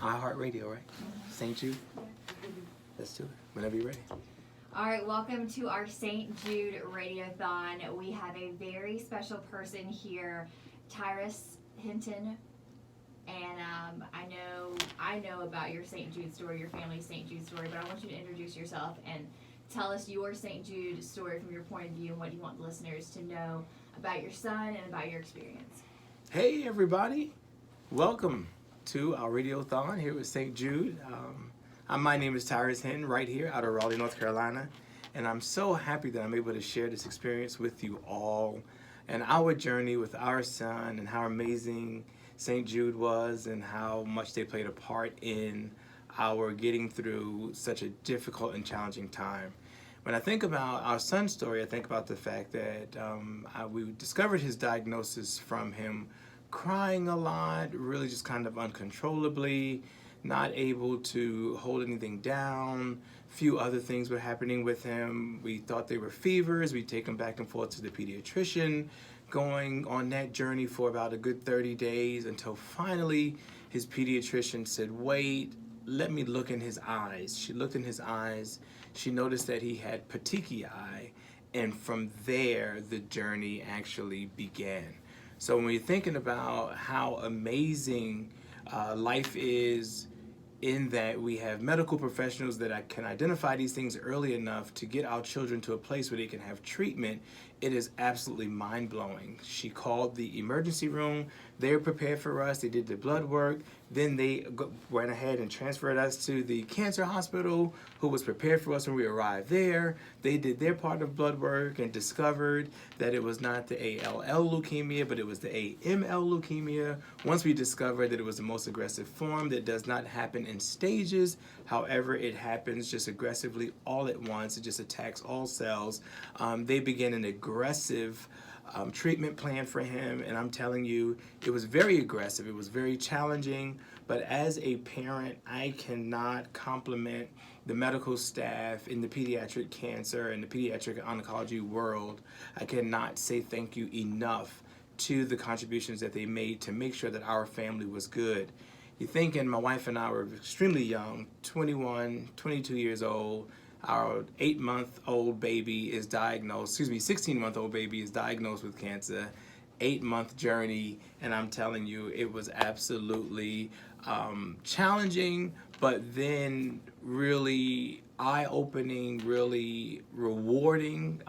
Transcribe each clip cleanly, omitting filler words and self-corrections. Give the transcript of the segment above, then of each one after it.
iHeartRadio, right? St. Jude? Let's do it. Whenever you're ready. All right, welcome to our St. Jude Radiothon. We have a very special person here, Tyrus Hinton. And I know about your St. Jude story, your family's St. Jude story, but I want you to introduce yourself and tell us your St. Jude story from your point of view and what you want the listeners to know about your son and about your experience. Hey, everybody. Welcome to our Radiothon here with St. Jude. My name is Tyrus Hinton, right here out of Raleigh, North Carolina. And I'm so happy that I'm able to share this experience with you all and our journey with our son and how amazing St. Jude was and how much they played a part in our getting through such a difficult and challenging time. When I think about our son's story, I think about the fact that we discovered his diagnosis from him crying a lot, really just kind of uncontrollably, not able to hold anything down. Few other things were happening with him. We thought they were fevers. We'd take him back and forth to the pediatrician, going on that journey for about a good 30 days until finally his pediatrician said, wait, let me look in his eyes. She looked in his eyes. She noticed that he had petechiae, and from there the journey actually began. So when you're thinking about how amazing life is in that we have medical professionals that can identify these things early enough to get our children to a place where they can have treatment, it is absolutely mind-blowing. She called the emergency room. They were prepared for us. They did the blood work. Then they went ahead and transferred us to the cancer hospital, who was prepared for us when we arrived there. They did their part of blood work and discovered that it was not the ALL leukemia, but it was the AML leukemia. Once we discovered that it was the most aggressive form that does not happen in stages, however, it happens just aggressively all at once. It just attacks all cells. They began an aggressive treatment plan for him, and I'm telling you, it was very aggressive. It was very challenging, but as a parent, I cannot compliment the medical staff in the pediatric cancer and the pediatric oncology world. I cannot say thank you enough to the contributions that they made to make sure that our family was good. You're thinking my wife and I were extremely young, 21, 22 years old. Our 16-month-old baby is diagnosed with cancer, 8-month journey, and I'm telling you, it was absolutely challenging, but then really eye-opening, really rewarding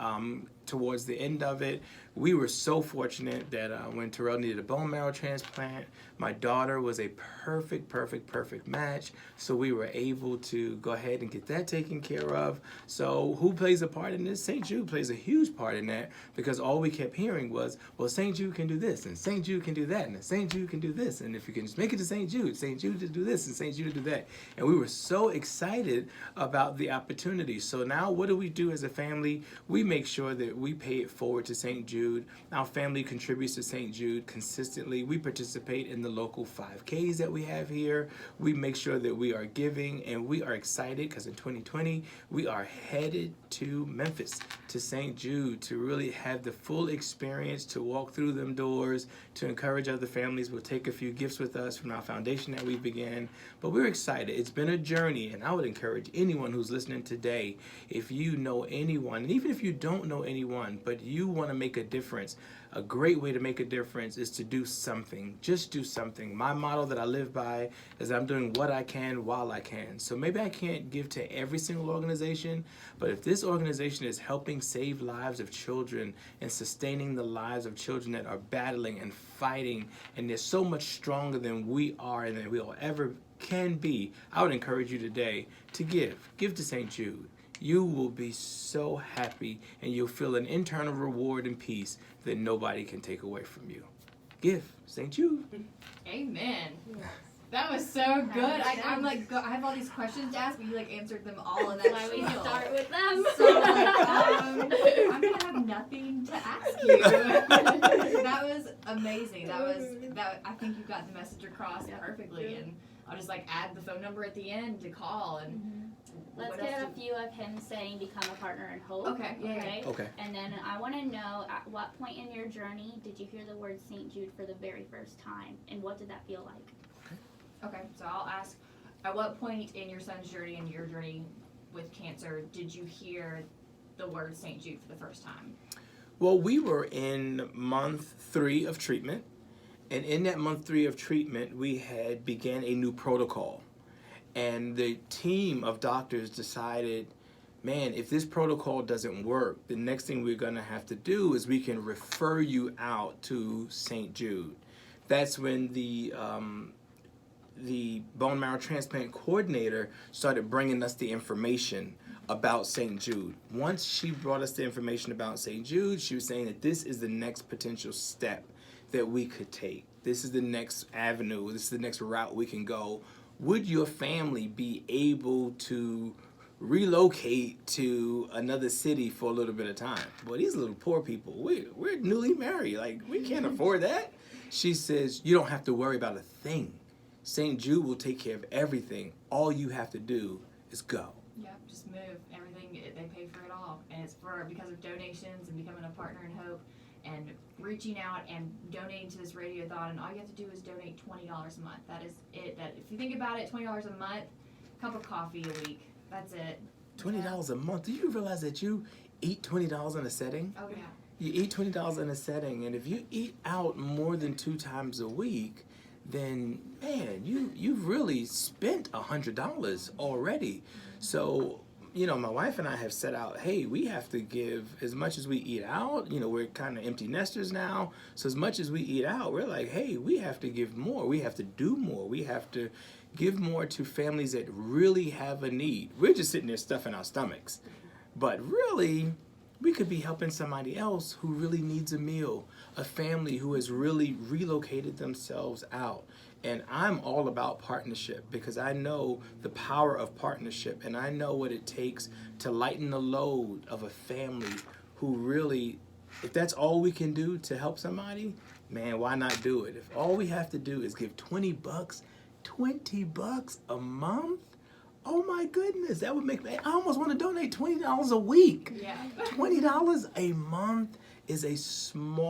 towards the end of it. We were so fortunate that when Terrell needed a bone marrow transplant, my daughter was a perfect match. So we were able to go ahead and get that taken care of. So who plays a part in this? St. Jude plays a huge part in that, because all we kept hearing was, well, St. Jude can do this, and St. Jude can do that, and St. Jude can do this. And if you can just make it to St. Jude to do this, and St. Jude to do that. And we were so excited about the opportunity. So now what do we do as a family? We make sure that we pay it forward to St. Jude. Our family contributes to St. Jude consistently. We participate in the local 5Ks that we have here. We make sure that we are giving, and we are excited because in 2020, we are headed to Memphis, to St. Jude, to really have the full experience, to walk through them doors, to encourage other families. We'll take a few gifts with us from our foundation that we began. But we're excited. It's been a journey, and I would encourage anyone who's listening today, if you know anyone, and even if you don't know anyone, but you want to make a difference, a great way to make a difference is to do something. Just do something. My motto that I live by is I'm doing what I can while I can. So maybe I can't give to every single organization, but if this organization is helping save lives of children and sustaining the lives of children that are battling and fighting, and they're so much stronger than we are and than we'll ever can be, I would encourage you today to give. Give to St. Jude. You will be so happy, and you'll feel an internal reward and peace that nobody can take away from you. Give. St. Jude. Amen. Yes. That was so good. I'm like, I have all these questions to ask, but you like answered them all in that That's why we spiel. start with them. So I'm gonna have nothing to ask you. That was amazing. I think you got the message across perfectly, and I'll just like add the phone number at the end to call and. Let's get a few of him saying become a partner in hope. Okay. Yeah. Okay. And then I want to know, at what point in your journey did you hear the word St. Jude for the very first time, and what did that feel like? Okay, so I'll ask, at what point in your son's journey and your journey with cancer did you hear the word St. Jude for the first time? Well, we were in month 3 of treatment, and in that month 3 of treatment, we had began a new protocol. And the team of doctors decided, man, if this protocol doesn't work, the next thing we're going to have to do is we can refer you out to St. Jude. That's when the bone marrow transplant coordinator started bringing us the information about St. Jude. Once she brought us the information about St. Jude, she was saying that this is the next potential step that we could take. This is the next avenue. This is the next route we can go. Would your family be able to relocate to another city for a little bit of time? Boy, these little poor people, we're newly married. Like, we can't afford that. She says, you don't have to worry about a thing. St. Jude will take care of everything. All you have to do is go. Yep, just move. Everything, they pay for it all. And it's because of donations and becoming a partner in hope and reaching out and donating to this radiothon. And all you have to do is donate $20 a month. That is it. That if you think about it, $20 a month, cup of coffee a week. That's it. $20 a month. Do you realize that you eat $20 in a setting? Oh, yeah. You eat $20 in a setting, and if you eat out more than 2 times a week, then man, you've really spent $100 already. So, you know, my wife and I have set out, hey, we have to give as much as we eat out. You know, we're kind of empty nesters now, so as much as we eat out, we're like, hey, we have to give more. We have to do more. We have to give more to families that really have a need. We're just sitting there stuffing our stomachs, but really, we could be helping somebody else who really needs a meal, a family who has really relocated themselves out. And I'm all about partnership because I know the power of partnership, and I know what it takes to lighten the load of a family who really, if that's all we can do to help somebody, man, why not do it? If all we have to do is give $20 a month, oh my goodness, that would make me, I almost want to donate $20 a week. Yeah. $20 a month is a small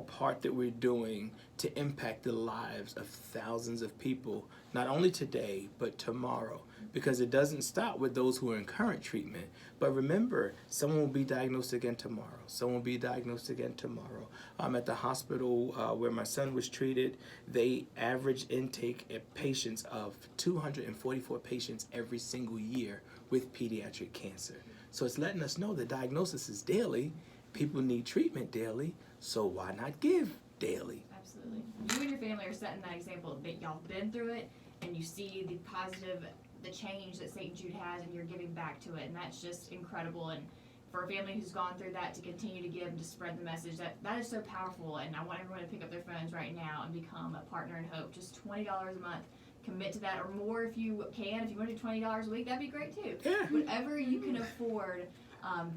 part that we're doing to impact the lives of thousands of people, not only today, but tomorrow. Because it doesn't stop with those who are in current treatment. But remember, someone will be diagnosed again tomorrow. Someone will be diagnosed again tomorrow. At the hospital where my son was treated, they average intake of patients of 244 patients every single year with pediatric cancer. So it's letting us know that diagnosis is daily. People need treatment daily, so why not give daily? Absolutely. You and your family are setting that example that y'all been through it, and you see the positive, the change that St. Jude has, and you're giving back to it, and that's just incredible. And for a family who's gone through that, to continue to give and to spread the message, that is so powerful. And I want everyone to pick up their phones right now and become a partner in hope. Just $20 a month. Commit to that, or more if you can. If you want to do $20 a week, that'd be great too. Yeah. Whatever you can afford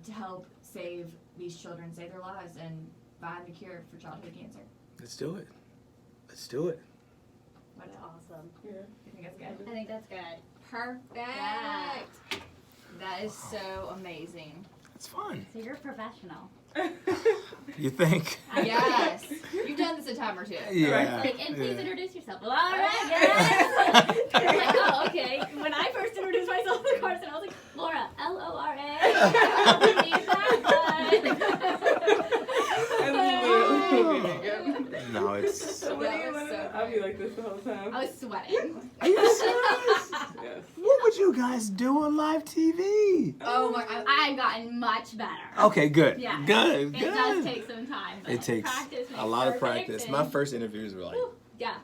to help save these children, save their lives, and find the cure for childhood cancer. Let's do it. Let's do it. What Awesome. You think that's good? I think that's good. Perfect. Yeah. That is so amazing. It's fun. So you're a professional. You think? Yes. You've done this a time or two. Yeah. Like, and please yeah. introduce yourself. Well, all right, guys. I'm like, oh, okay. When I first introduced myself to Carson, I was like, Laura, L-O-R-A. I need that. No, it's. That was so I'll be like this the whole time. I was sweating. Are you serious? Yes. What would you guys do on live TV? Oh my! I've gotten much better. Okay, good. Yeah. Good. It Good. does take some time. But It takes practice a makes lot of perfect, practice. and- My first interviews were like, Whew, yeah.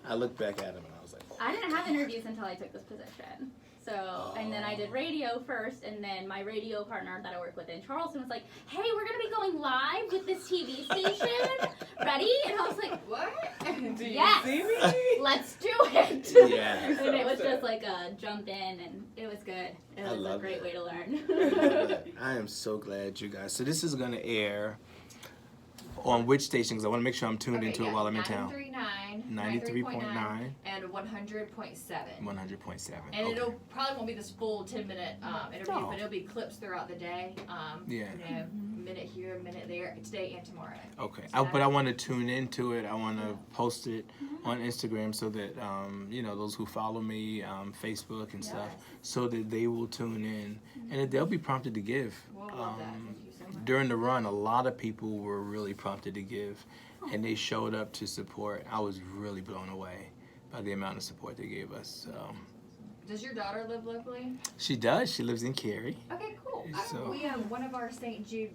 I looked back at them and I was like, I didn't have interviews until I took this position. So, and then I did radio first, and then my radio partner that I work with in Charleston was like, hey, we're going to be going live with this TV station. Ready? And I was like, What? Do you Yes. see me? let's do it. Yeah. And it was just like a jump in, and it was good. It I was a love great it. way to learn. I love it. I am so glad you guys. So this is going to air on which station? Because I want to make sure I'm tuned into it while I'm in town. 93.9, 93.9, and 100.7. 100.7. And Okay. it'll probably won't be this full 10-minute interview, No. but it'll be clips throughout the day. Yeah. You know, minute here, a minute there, today and tomorrow. Okay, So but I want to tune into it. I want to post it on Instagram so that those who follow me, Facebook and stuff, Yes. so that they will tune in and that they'll be prompted to give. We'll love that. Thank you so much. During the run, a lot of people were really prompted to give, and they showed up to support. I was really blown away by the amount of support they gave us. Does your daughter live locally? She does. She lives in Cary. Okay, cool. So- We have one of our St. Jude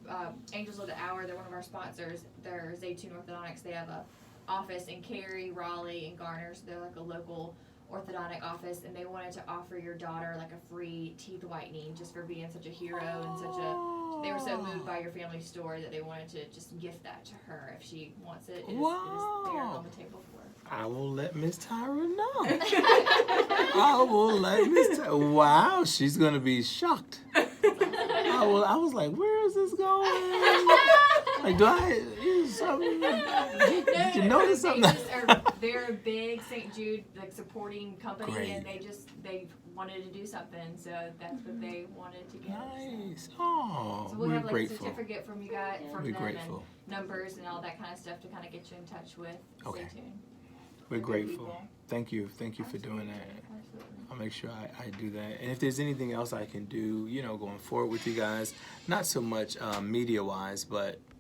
Angels of the Hour. They're one of our sponsors. They're St.Jude Orthodontics. They have a office in Cary, Raleigh, and Garner. So they're like a local orthodontic office, and they wanted to offer your daughter like a free teeth whitening just for being such a hero and such a. They were so moved by your family story that they wanted to just gift that to her if she wants it. It is there on the table for her. I will let Miss Tyra know. I will let Miss Tyra. Wow, she's gonna be shocked. I was like, where is this going? Like, do I use something? Did you notice something? They're a big St. Jude like supporting company, Great. and they wanted to do something, so that's what they wanted to give. Nice. Oh, So we'll we're have like grateful. a certificate from you guys, from We're them, grateful. and numbers and all that kind of stuff to kind of get you in touch with. Okay. Stay tuned. We're Good grateful. people. Thank you for doing that. Absolutely. I'll make sure I do that. And if there's anything else I can do, going forward with you guys, not so much media-wise, but